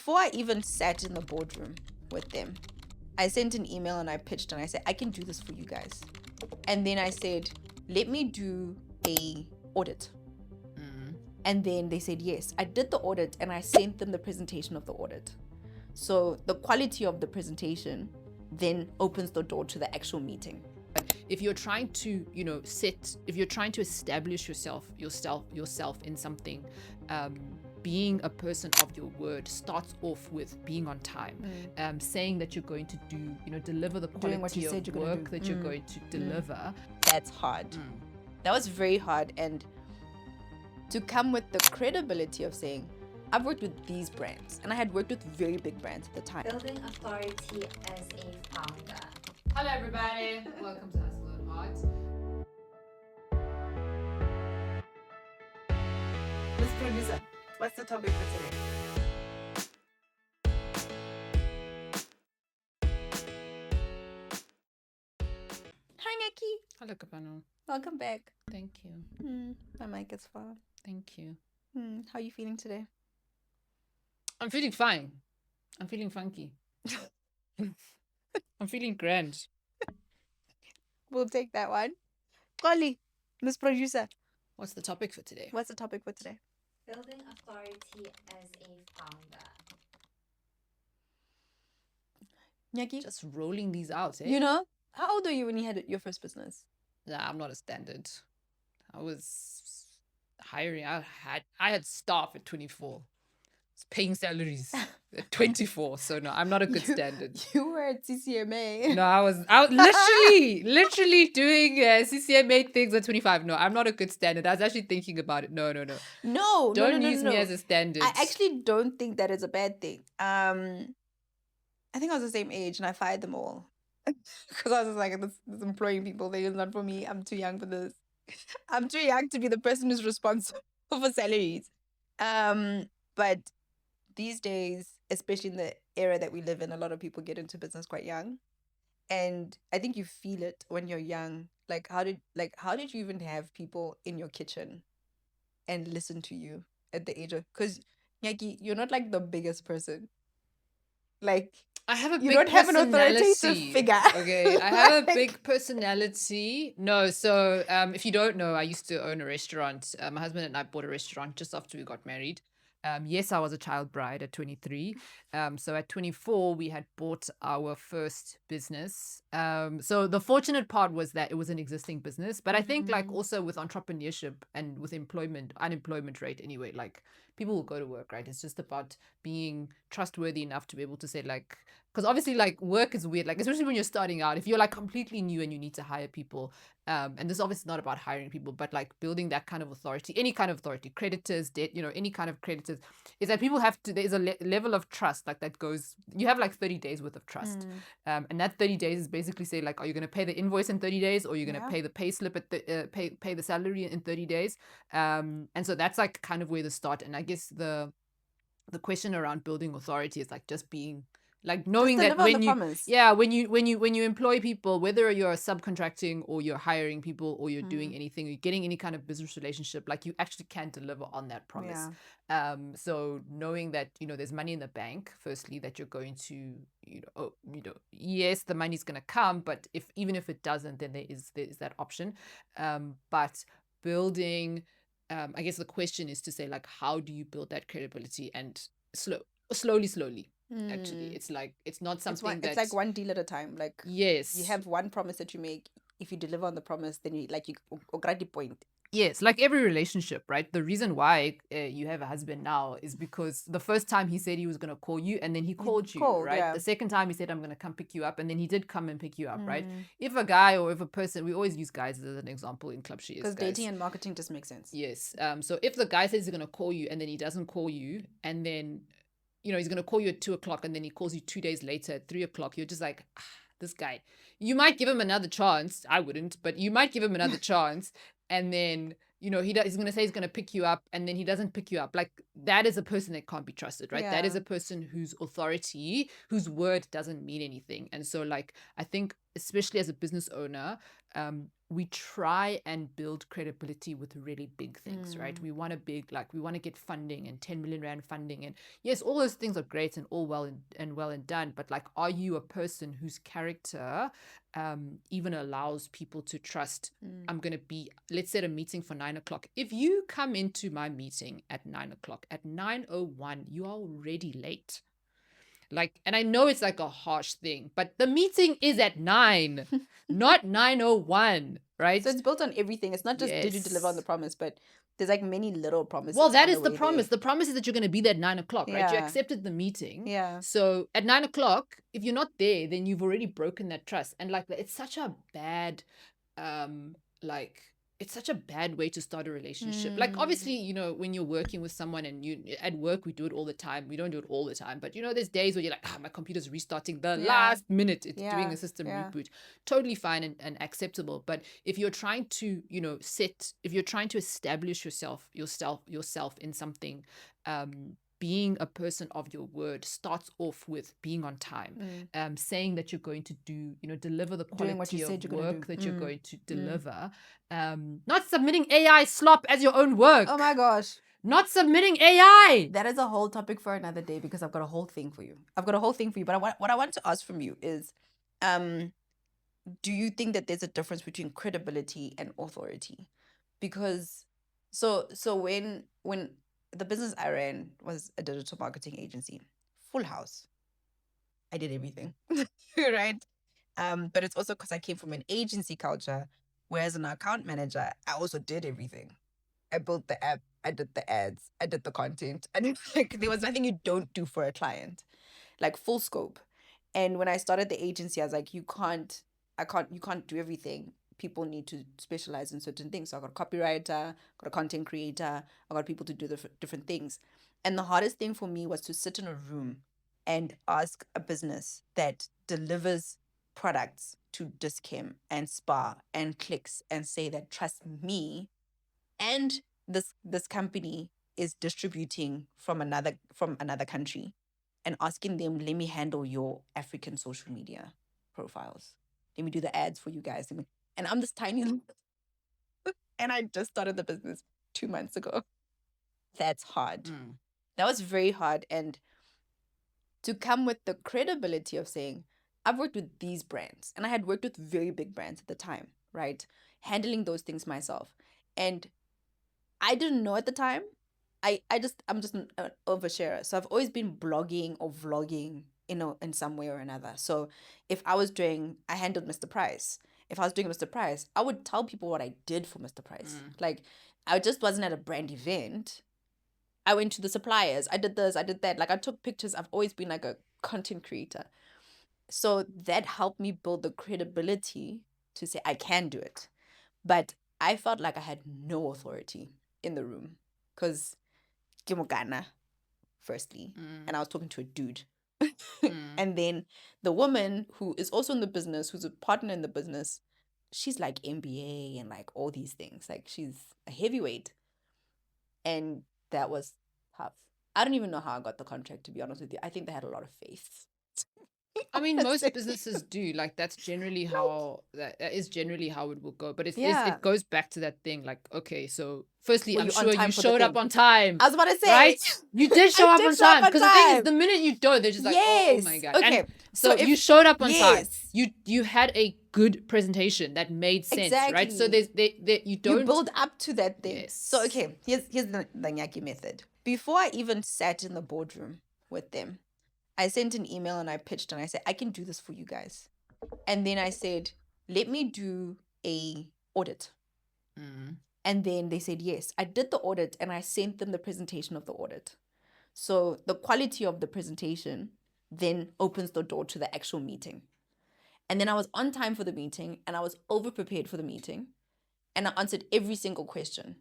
Before I even sat in the boardroom with them, I sent an email and I pitched and I said, I can do this for you guys. And then I said, let me do a audit. And then they said yes. I did the audit and I sent them the presentation of the audit. So the quality of the presentation then opens the door to the actual meeting. If you're trying to, if you're trying to establish yourself in something, being a person of your word starts off with being on time, saying that you're going to do, deliver the quality of work that you're going to deliver. That's hard. That was very hard. And to come with the credibility of saying, I've worked with these brands, and I had worked with very big brands at the time. Building authority as a founder. Hello everybody, welcome to Hustle and Art. Miss Producer, what's the topic for today? Hi, Nyaki. Hello Kopano. Welcome back. Thank you. My mic is far. Thank you. How are you feeling today? I'm feeling fine. I'm feeling funky. I'm feeling grand. We'll take that one. Golly, Miss Producer, What's the topic for today? what's the topic for today? Building authority as a founder. Nyaki, Just rolling these out, eh? you know, how old were you when you had your first business? Nah, I'm not a standard. I was hiring. I had staff at 24. Paying salaries at 24. So no, I'm not a good standard. You were at CCMA. No, I was literally doing CCMA things at 25. No, I'm not a good standard. I was actually thinking about it. No. No, Don't no, use me as a standard. I actually don't think that is a bad thing. I think I was the same age and I fired them all. Because I was just like, this employing people thing is not for me. I'm too young for this. I'm too young to be the person who's responsible for salaries. But these days, especially in the era that we live in, a lot of people get into business quite young. And I think you feel it when you're young. Like how did you even have people in your kitchen and listen to you at the age of, because Nyaki, you're not like the biggest person. Like I have a you big don't have an authoritative personality. figure. Okay, I have a big personality. No, so if you don't know, I used to own a restaurant. My husband and I bought a restaurant just after we got married. Yes, I was a child bride at 23. So at 24, we had bought our first business. So the fortunate part was that it was an existing business. But I think like also with entrepreneurship and with unemployment rate anyway, like people will go to work, right? It's just about being trustworthy enough to be able to say like, because obviously like work is weird, like especially when you're starting out, if you're like completely new and you need to hire people, and this is obviously not about hiring people, but like building that kind of authority, any kind of authority, creditors, debt, any kind of creditors, is that people have to, there's a level of trust like that goes, you have like 30 days worth of trust. And that 30 days is basically say like, are you going to pay the invoice in 30 days or you're going to pay the pay slip at the pay the salary in 30 days. And so that's like kind of where the start. And I guess the question around building authority is like just being like knowing that when you employ people, whether you're subcontracting or you're hiring people or you're doing anything, you're getting any kind of business relationship, like you actually can deliver on that promise. So knowing that there's money in the bank, firstly, that you're going to yes, the money's going to come, but even if it doesn't, then there is that option. But building, I guess the question is to say like, how do you build that credibility? And slowly. Actually, it's like it's not something it's like one deal at a time. Like yes, you have one promise that you make. If you deliver on the promise, then you point. Yes, like every relationship, right? The reason why you have a husband now is because the first time he said he was going to call you and then he called you, right? Yeah. The second time he said, I'm going to come pick you up, and then he did come and pick you up, right? If a guy or if a person, we always use guys as an example in Club She Is. Because dating and marketing just makes sense. Yes. So if the guy says he's going to call you and then he doesn't call you, and then he's going to call you at 2:00 and then he calls you 2 days later at 3:00, you're just like, this guy. You might give him another chance. I wouldn't, but you might give him another chance. And then, he's going to say he's going to pick you up and then he doesn't pick you up. Like that is a person that can't be trusted, right? Yeah. That is a person whose authority, whose word doesn't mean anything. And so like, I think especially as a business owner, we try and build credibility with really big things, right? We want we want to get funding and 10 million rand funding. And yes, all those things are great and all well and done. But like, are you a person whose character even allows people to trust? I'm going to be, let's set a meeting for 9 o'clock. If you come into my meeting at 9 o'clock, at 9:01, you are already late. Like, and I know it's like a harsh thing, but the meeting is at 9, not 9:01, right? So it's built on everything. It's not just did you deliver on the Yes. promise, but there's like many little promises. Well, that on is the way promise. there. The promise is that you're going to be there at 9 o'clock, right? You Yeah. accepted the meeting. Yeah. So at 9 o'clock, if you're not there, then you've already broken that trust. And like, it's such a bad, like, it's such a bad way to start a relationship. Like, obviously, you know, when you're working with someone and you at work, we do it all the time. We don't do it all the time, but you know, there's days where you're like, my computer's restarting the last minute. It's doing a system reboot. Totally fine and acceptable. But if you're trying to, you know, if you're trying to establish yourself in something, being a person of your word starts off with being on time, saying that you're going to do, you know, deliver the Doing what quality you said of you're gonna work do. that you're going to deliver, not submitting AI slop as your own work. Oh my gosh. Not submitting AI. That is a whole topic for another day because I've got a whole thing for you. But what I want to ask from you is, do you think that there's a difference between credibility and authority? Because so when the business I ran was a digital marketing agency, full house. I did everything, right? But it's also because I came from an agency culture, whereas an account manager, I also did everything. I built the app, I did the ads, I did the content. I did like there was nothing you don't do for a client, like full scope. And when I started the agency, I was like, you can't do everything. People need to specialize in certain things. So I got a copywriter, got a content creator, I got people to do the different things. And the hardest thing for me was to sit in a room and ask a business that delivers products to Dischem and Spa and Clicks and say that trust me, and this company is distributing from another country, and asking them, let me handle your African social media profiles, let me do the ads for you guys, and I'm this tiny and I just started the business 2 months ago. That's hard. That was very hard. And to come with the credibility of saying, I've worked with these brands, and I had worked with very big brands at the time, right? Handling those things myself. And I didn't know at the time. I'm just an oversharer. So I've always been blogging or vlogging, in some way or another. So if I handled Mr. Price. If I was doing Mr. Price, I would tell people what I did for Mr. Price. Like, I just wasn't at a brand event. I went to the suppliers. I did this, I did that. Like, I took pictures. I've always been like a content creator. So that helped me build the credibility to say I can do it. But I felt like I had no authority in the room because Kimogana, firstly, and I was talking to a dude. And then the woman who is also in the business, who's a partner in the business, she's like MBA and like all these things. Like, she's a heavyweight. And that was tough. I don't even know how I got the contract, to be honest with you. I think they had a lot of faith. I mean, most businesses do. Like, that is generally how it will go. But it goes back to that thing. Like, okay, so firstly, I'm sure you showed up on time. I was about to say, right? You did show up on time. Because the thing is, the minute you don't, they're just like, oh my god. Okay. And so you showed up on time. Yes. You had a good presentation that made sense, right? So you don't build up to that thing. Yes. So okay, here's the Nyaki method. Before I even sat in the boardroom with them, I sent an email and I pitched and I said, I can do this for you guys. And then I said, let me do a audit. And then they said yes. I did the audit and I sent them the presentation of the audit. So the quality of the presentation then opens the door to the actual meeting. And then I was on time for the meeting and I was over prepared for the meeting. And I answered every single question.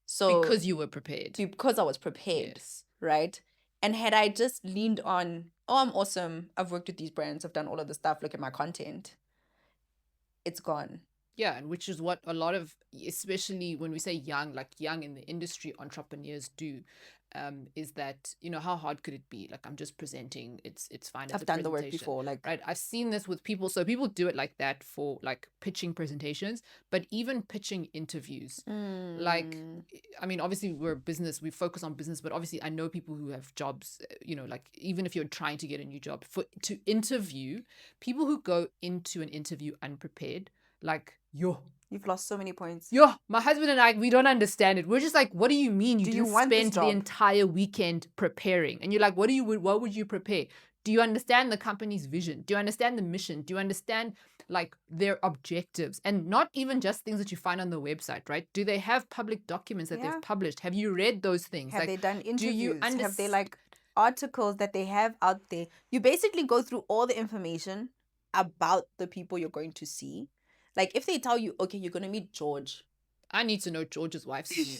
So because you were prepared. Because I was prepared. Yes. Right? And had I just leaned on, oh, I'm awesome, I've worked with these brands, I've done all of the stuff, look at my content, it's gone. Yeah, and which is what a lot of, especially when we say young in the industry, entrepreneurs do. is that, how hard could it be? Like, I'm just presenting. It's fine. It's I've a done the work presentation, before. Like, right? I've seen this with people. So people do it like that for like pitching presentations, but even pitching interviews. Like, I mean, obviously we're a business, we focus on business, but obviously I know people who have jobs, like even if you're trying to get a new job to interview, people who go into an interview unprepared, like, you've lost so many points. my husband and I, we don't understand it. We're just like, what do you mean you Do didn't you want this spend the job? entire weekend preparing? And you're like, what would you prepare? Do you understand the company's vision? Do you understand the mission? Do you understand like their objectives? And not even just things that you find on the website, right? Do they have public documents that Yeah. they've published? Have you read those things? Have Like, they done do you interviews? Have they like articles that they have out there? You basically go through all the information about the people you're going to see. Like if they tell you, okay, you're going to meet George. I need to know George's wife's name.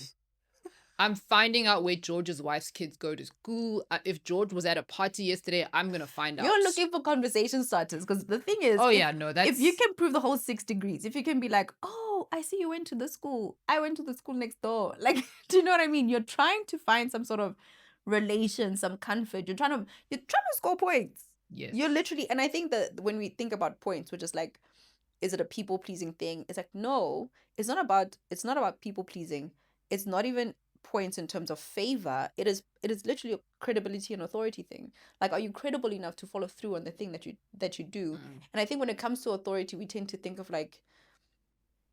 I'm finding out where George's wife's kids go to school. If George was at a party yesterday, I'm going to find out. You're looking for conversation starters because the thing is, Oh, if, yeah, no, that's... if you can prove the whole 6 degrees, if you can be like, oh, I see you went to the school. I went to the school next door. Like, do you know what I mean? You're trying to find some sort of relation, some comfort. You're trying to score points. Yes. You're literally, and I think that when we think about points, we're just like, is it a people pleasing thing? It's like, no, it's not about people pleasing. It's not even points in terms of favor. It is literally a credibility and authority thing. Like, are you credible enough to follow through on the thing that you do? And I think when it comes to authority, we tend to think of like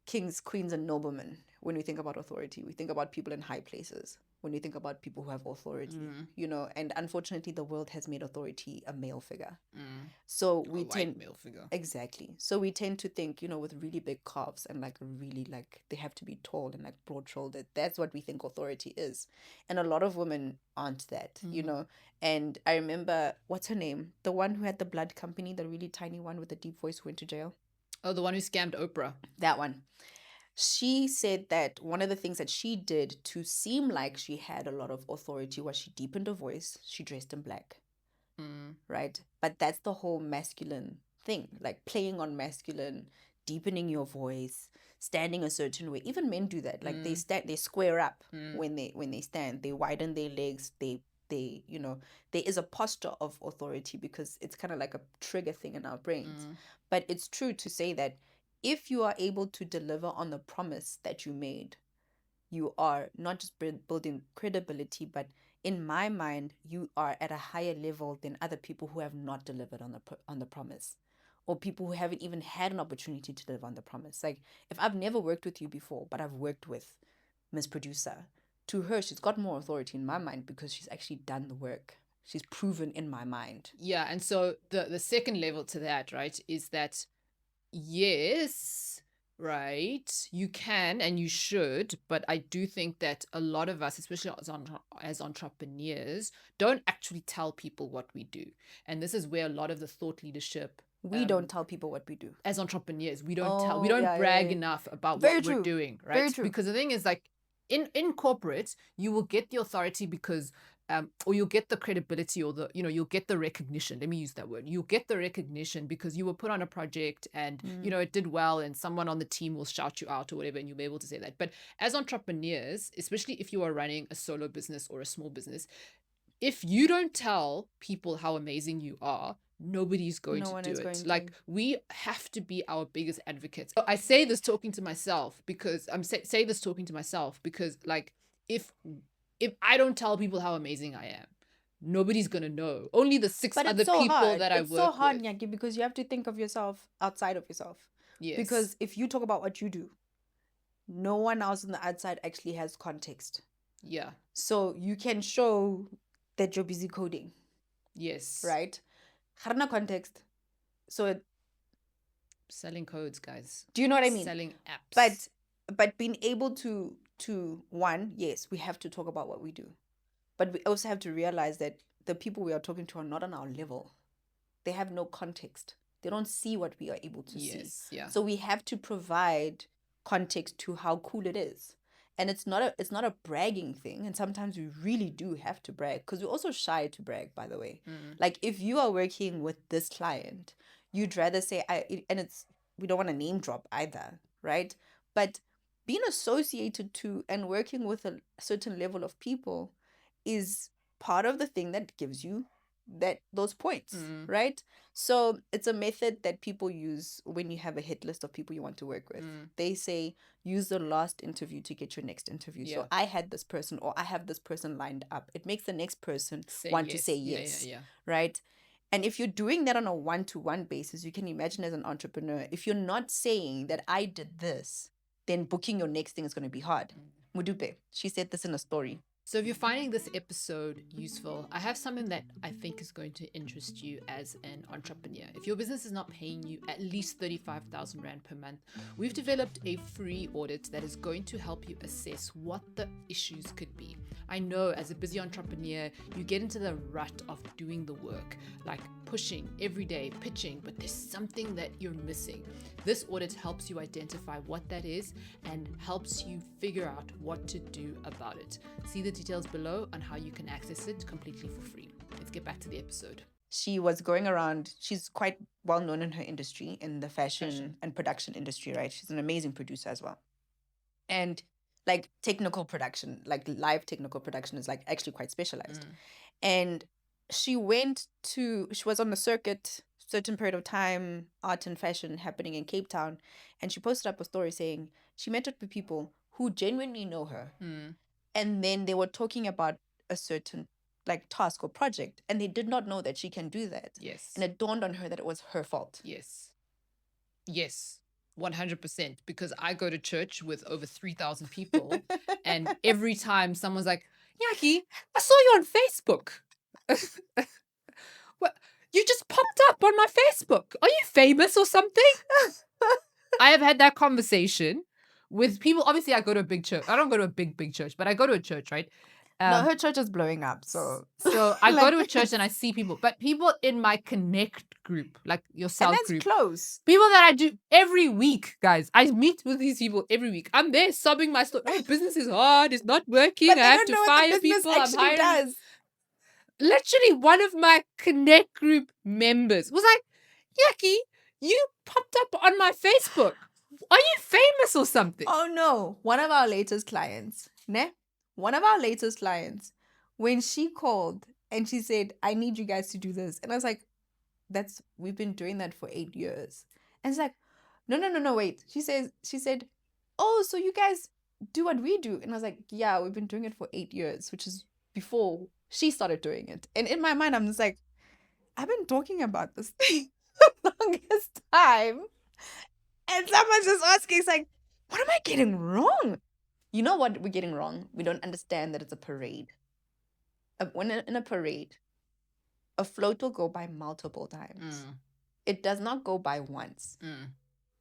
kings, queens, and noblemen. When we think about authority, we think about people in high places. When we think about people who have authority, and unfortunately the world has made authority a male figure. So we tend male figure. Exactly. So we tend to think, with really big calves and like really like they have to be tall and like broad shouldered. That's what we think authority is. And a lot of women aren't that, And I remember, what's her name? The one who had the blood company, the really tiny one with the deep voice who went to jail. Oh, the one who scammed Oprah. That one. She said that one of the things that she did to seem like she had a lot of authority was she deepened her voice. She dressed in black. Right? But that's the whole masculine thing, like playing on masculine, deepening your voice, standing a certain way. Even men do that. Like they square up when they stand. They widen their legs. They there is a posture of authority because it's kind of like a trigger thing in our brains. But it's true to say that if you are able to deliver on the promise that you made, you are not just building credibility, but in my mind, you are at a higher level than other people who have not delivered on the promise, or people who haven't even had an opportunity to deliver on the promise. Like, if I've never worked with you before, but I've worked with Miss Producer, to her, she's got more authority in my mind because she's actually done the work. She's proven in my mind. Yeah, and so the second level to that, right, is that yes, right, you can and you should, but I do think that a lot of us, especially as entrepreneurs, don't actually tell people what we do. And this is where a lot of the thought leadership, we don't tell people what we do. As entrepreneurs, we don't brag enough about Very what true. we're doing, right? Very true. Because the thing is, like, in corporate, you will get the authority because or you'll get the credibility, or the you'll get the recognition. Let me use that word. You'll get the recognition because you were put on a project and it did well, and someone on the team will shout you out or whatever, and you'll be able to say that. But as entrepreneurs, especially if you are running a solo business or a small business, if you don't tell people how amazing you are, nobody's going to do it. Like, we have to be our biggest advocates. I say this talking to myself because like, if I don't tell people how amazing I am, nobody's gonna know. Only the six other people that I work with. It's so hard, Nyaki, because you have to think of yourself outside of yourself. Yes. Because if you talk about what you do, no one else on the outside actually has context. Yeah. So you can show that you're busy coding. Yes. Right? Harna context. So selling codes, guys. Do you know what I mean? Selling apps. But being able to one, yes, we have to talk about what we do. But we also have to realize that the people we are talking to are not on our level. They have no context. They don't see what we are able to see. Yeah. So we have to provide context to how cool it is. And it's not a bragging thing. And sometimes we really do have to brag, because we're also shy to brag, by the way. Like, if you are working with this client, you'd rather say, we don't want to name drop either, right? But being associated to and working with a certain level of people is part of the thing that gives you those points, Mm. right? So it's a method that people use when you have a hit list of people you want to work with. They say use the last interview to get your next interview. Yeah. So I had this person, or I have this person lined up. It makes the next person Say want to yes. say Yeah, yes, yeah. right? And if you're doing that on a one-to-one basis, you can imagine as an entrepreneur, if you're not saying that I did this, then booking your next thing is going to be hard. Mudupe, she said this in a story. So if you're finding this episode useful, I have something that I think is going to interest you as an entrepreneur. If your business is not paying you at least 35,000 Rand per month, we've developed a free audit that is going to help you assess what the issues could be. I know as a busy entrepreneur, you get into the rut of doing the work, like pushing every day, pitching, but there's something that you're missing. This audit helps you identify what that is and helps you figure out what to do about it. See the details below on how you can access it completely for free. Let's get back to the episode. She was going around, she's quite well known in her industry, in the fashion and production industry, right? She's an amazing producer as well. And like technical production, like live technical production is like actually quite specialized. And she was on the circuit, certain period of time, art and fashion happening in Cape Town. And she posted up a story saying she met up with people who genuinely know her. And then they were talking about a certain like task or project, and they did not know that she can do that. Yes. And it dawned on her that it was her fault. Yes. Yes. 100%. Because I go to church with over 3,000 people, and every time someone's like, Nyaki, I saw you on Facebook. What? You just popped up on my Facebook. Are you famous or something? I have had that conversation with people. Obviously, I go to a big church. I don't go to a big church, but I go to a church, right? No, her church is blowing up. So I go to a church and I see people, but people in my connect group, like your and cell that's group, close. people that I do every week, guys. I meet with these people every week. I'm there sobbing my story. Oh, business is hard. It's not working. But I they have don't to know what fire the business people. I'm actually hiring. does. Literally, one of my connect group members was like, Nyaki, you popped up on my Facebook. Are you famous or something? Oh no, one of our latest clients, when she called and she said, I need you guys to do this. And I was like, we've been doing that for 8 years. And it's like, no, wait. She said, oh, so you guys do what we do. And I was like, yeah, we've been doing it for 8 years, which is before she started doing it. And in my mind, I'm just like, I've been talking about this thing the longest time. And someone's just asking, it's like, what am I getting wrong? You know what we're getting wrong? We don't understand that it's a parade. When in a parade, a float will go by multiple times. It does not go by once.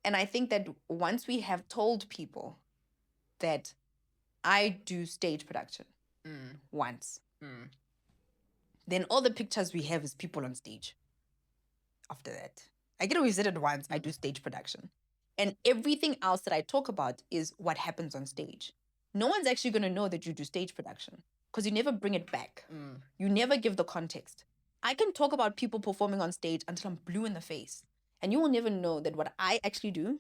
And I think that once we have told people that I do stage production once, then all the pictures we have is people on stage. After that, I get always said it once, I do stage production. And everything else that I talk about is what happens on stage. No one's actually going to know that you do stage production because you never bring it back. You never give the context. I can talk about people performing on stage until I'm blue in the face. And you will never know that what I actually do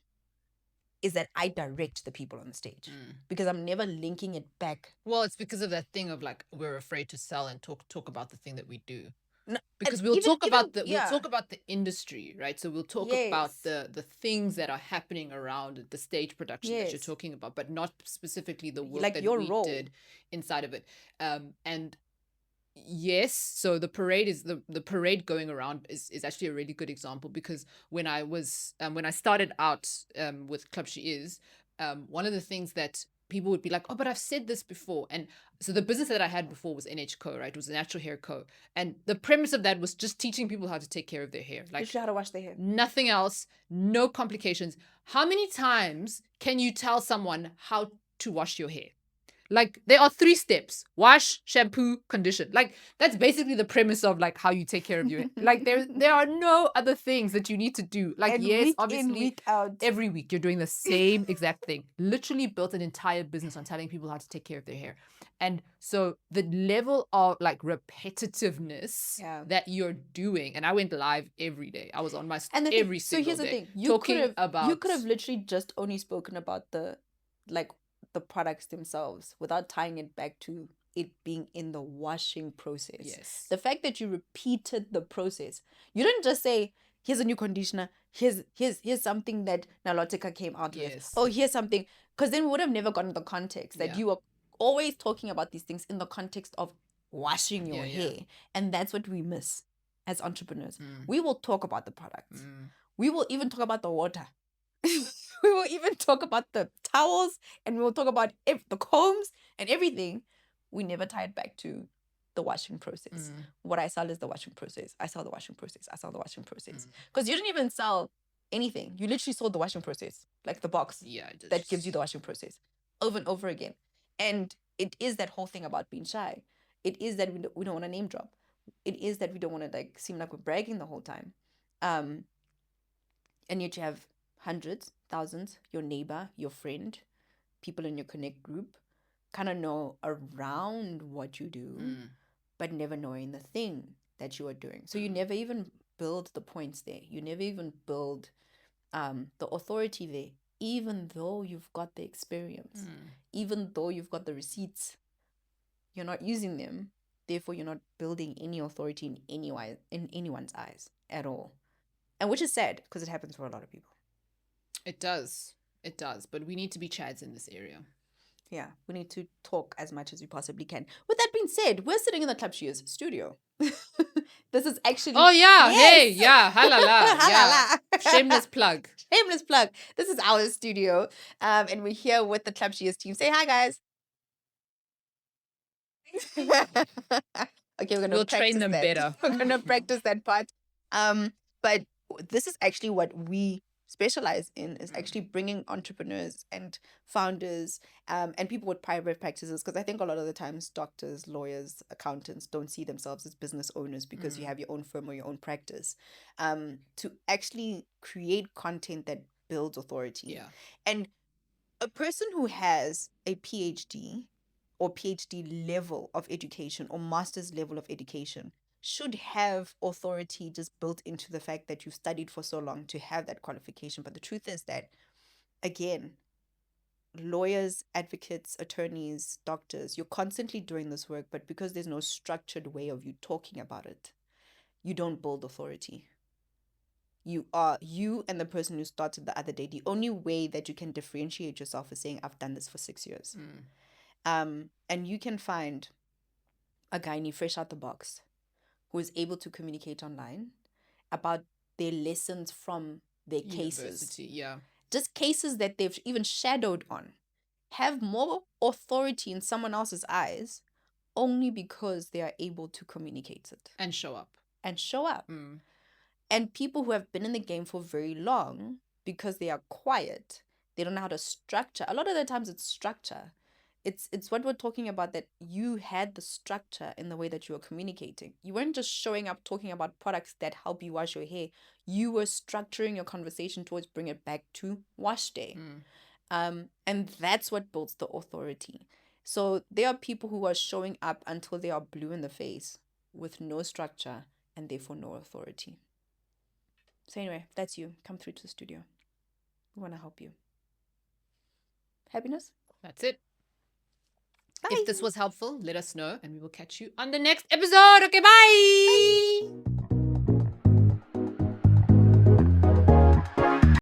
is that I direct the people on the stage because I'm never linking it back. Well, it's because of that thing of like, we're afraid to sell and talk about the thing that we do. No, Because and we'll even- talk about even- the yeah. we'll talk about the industry, right? So we'll talk about Yes. the things that are happening around it, the stage production that you're Yes. talking about, but not specifically the work Like that your we role. did inside of it. And yes, so the parade is the parade going around is actually a really good example, because when I was when I started out with Club She Is, one of the things that people would be like, oh, but I've said this before. And so the business that I had before was NH Co, right? It was a natural hair co. And the premise of that was just teaching people how to take care of their hair. Like, Literally how to wash their hair. nothing else, no complications. How many times can you tell someone how to wash your hair? Like, there are 3 steps: wash, shampoo, condition. Like, that's basically the premise of like how you take care of your hair. Like, there are no other things that you need to do. Like, And yes, week obviously, in, week out. every week you're doing the same exact thing. Literally built an entire business on telling people how to take care of their hair. And so the level of like repetitiveness Yeah. that you're doing, and I went live every day. I was on my And the thing- every single here's day the thing. talking you about could have literally just only spoken about the products themselves without tying it back to it being in the washing process. Yes. The fact that you repeated the process. You didn't just say, here's a new conditioner, here's something that Nalotica came out with. Yes. Oh, here's something. Because then we would have never gotten the context that Yeah. you were always talking about these things in the context of washing your Yeah. hair. And that's what we miss as entrepreneurs. Mm. We will talk about the products. Mm. We will even talk about the water. We will even talk about the towels, and we will talk about the combs and everything. We never tie it back to the washing process. Mm. What I sell is the washing process. I sell the washing process. I sell the washing process. Mm. Because you didn't even sell anything. You literally sold the washing process, like the box Yeah, it that just- gives you the washing process over and over again. And it is that whole thing about being shy. It is that we don't want to name drop. It is that we don't want to like seem like we're bragging the whole time. And yet you have hundreds, thousands, your neighbor, your friend, people in your connect group kind of know around what you do, Mm. but never knowing the thing that you are doing. So you never even build the points there. You never even build the authority there, even though you've got the experience, even though you've got the receipts. You're not using them. Therefore, you're not building any authority in anyone's eyes at all. And which is sad because it happens for a lot of people. It does. It does. But we need to be chads in this area. Yeah, we need to talk as much as we possibly can. With that being said, we're sitting in the Club Shears studio. This is actually... Oh, yeah. Yes! Hey, yeah. Halala. Yeah. Halala. Shameless plug. Shameless plug. This is our studio. And we're here with the Club Shears team. Say hi, guys. Okay, we're going to We'll train them better. We're going to practice that part. But this is actually what we specialize in, is actually bringing entrepreneurs and founders and people with private practices, because I think a lot of the times doctors, lawyers, accountants don't see themselves as business owners because you have your own firm or your own practice, to actually create content that builds authority. Yeah. And a person who has a PhD or PhD level of education or master's level of education should have authority just built into the fact that you've studied for so long to have that qualification. But the truth is that, again, lawyers, advocates, attorneys, doctors, you're constantly doing this work, but because there's no structured way of you talking about it, you don't build authority. You and the person who started the other day, the only way that you can differentiate yourself is saying, I've done this for 6 years. And you can find a guy fresh out the box who is able to communicate online about their lessons from their cases. University, yeah. Just cases that they've even shadowed on, have more authority in someone else's eyes only because they are able to communicate it. And show up. And people who have been in the game for very long, because they are quiet, they don't know how to structure. A lot of the times it's structure. It's what we're talking about, that you had the structure in the way that you were communicating. You weren't just showing up talking about products that help you wash your hair. You were structuring your conversation towards bring it back to wash day. And that's what builds the authority. So there are people who are showing up until they are blue in the face with no structure and therefore no authority. So anyway, that's you. Come through to the studio. We want to help you. Happiness? That's it. Bye. If this was helpful, let us know and we will catch you on the next episode. Okay, bye.